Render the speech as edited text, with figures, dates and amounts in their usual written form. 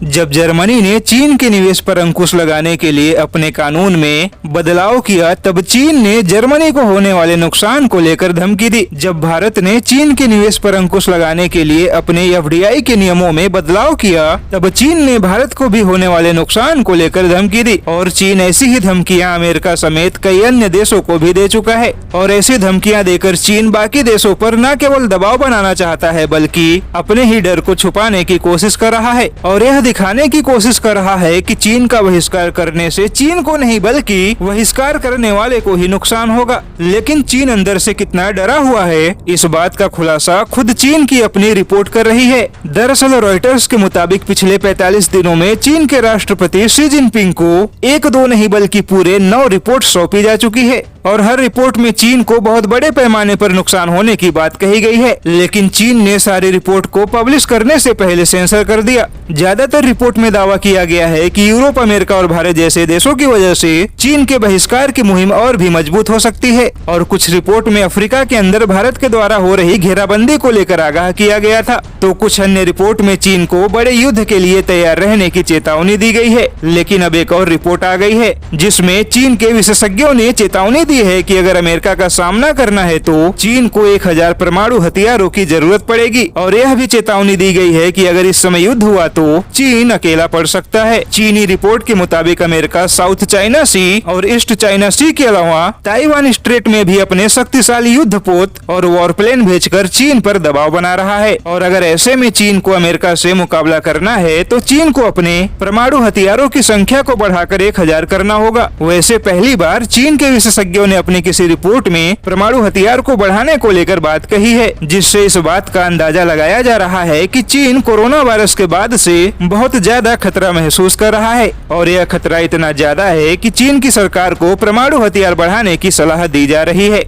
जब जर्मनी ने चीन के निवेश पर अंकुश लगाने के लिए अपने कानून में बदलाव किया, तब चीन ने जर्मनी को होने वाले नुकसान को लेकर धमकी दी। जब भारत ने चीन के निवेश पर अंकुश लगाने के लिए अपने एफडीआई के नियमों में बदलाव किया, तब चीन ने भारत को भी होने वाले नुकसान को लेकर धमकी दी। और चीन ऐसी ही धमकियां अमेरिका समेत कई अन्य देशों को भी दे चुका है। और ऐसी धमकियां देकर चीन बाकी देशों पर न केवल दबाव बनाना चाहता है, बल्कि अपने ही डर को छुपाने की कोशिश कर रहा है और यह दिखाने की कोशिश कर रहा है कि चीन का बहिष्कार करने से चीन को नहीं बल्कि बहिष्कार करने वाले को ही नुकसान होगा। लेकिन चीन अंदर से कितना डरा हुआ है, इस बात का खुलासा खुद चीन की अपनी रिपोर्ट कर रही है। दरअसल रॉयटर्स के मुताबिक पिछले 45 दिनों में चीन के राष्ट्रपति शी जिनपिंग को 1-2 नहीं बल्कि पूरे 9 रिपोर्ट सौंपी जा चुकी है और हर रिपोर्ट में चीन को बहुत बड़े पैमाने पर नुकसान होने की बात कही गई है। लेकिन चीन ने सारी रिपोर्ट को पब्लिश करने से पहले सेंसर कर दिया। ज्यादातर रिपोर्ट में दावा किया गया है कि यूरोप, अमेरिका और भारत जैसे देशों की वजह से चीन के बहिष्कार की मुहिम और भी मजबूत हो सकती है। और कुछ रिपोर्ट में अफ्रीका के अंदर भारत के द्वारा हो रही घेराबंदी को लेकर आगाह किया गया था, तो कुछ अन्य रिपोर्ट में चीन को बड़े युद्ध के लिए तैयार रहने की चेतावनी दी गई है। लेकिन अब एक और रिपोर्ट आ गई है जिसमें चीन के विशेषज्ञों ने चेतावनी दी है कि अगर अमेरिका का सामना करना है तो चीन को 1000 परमाणु हथियारों की जरूरत पड़ेगी। और यह भी चेतावनी दी गई है कि अगर इस समय युद्ध हुआ तो चीन अकेला पड़ सकता है। चीनी रिपोर्ट के मुताबिक अमेरिका साउथ चाइना सी और ईस्ट चाइना सी के अलावा ताइवान स्ट्रेट में भी अपने शक्तिशाली युद्धपोत और वॉरप्लेन भेजकर चीन पर दबाव बना रहा है। और अगर ऐसे में चीन को अमेरिका से मुकाबला करना है तो चीन को अपने परमाणु हथियारों की संख्या को बढ़ाकर 1000 करना होगा। वैसे पहली बार चीन के विशेषज्ञों ने अपनी किसी रिपोर्ट में परमाणु हथियार को बढ़ाने को लेकर बात कही है, जिससे इस बात का अंदाजा लगाया जा रहा है कि चीन कोरोना वायरस के बाद से बहुत ज्यादा खतरा महसूस कर रहा है। और यह खतरा इतना ज्यादा है कि चीन की सरकार को परमाणु हथियार बढ़ाने की सलाह दी जा रही है।